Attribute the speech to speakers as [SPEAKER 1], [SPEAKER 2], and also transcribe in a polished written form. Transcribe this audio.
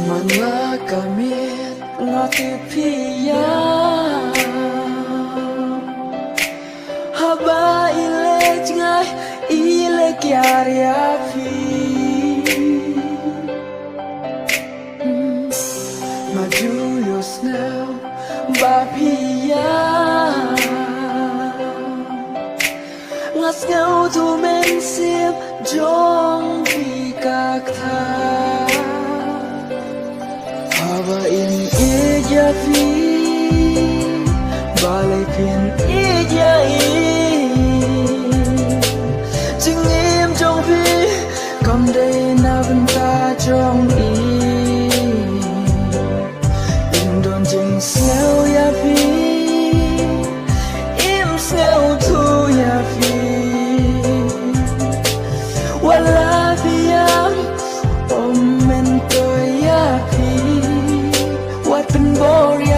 [SPEAKER 1] Mga kamit nga tipiya Haba ilet ngay ilek yaryapi Majuyos now bapiya Ngas ngau tu mensip jong bikakta Haba in ija fi Balay pin ija Ching im jong fi Kam day na banta jong Im don jing snell ya fi Im snell tu ya fi Wala biyang Om mento ya fi Wat pen bor ya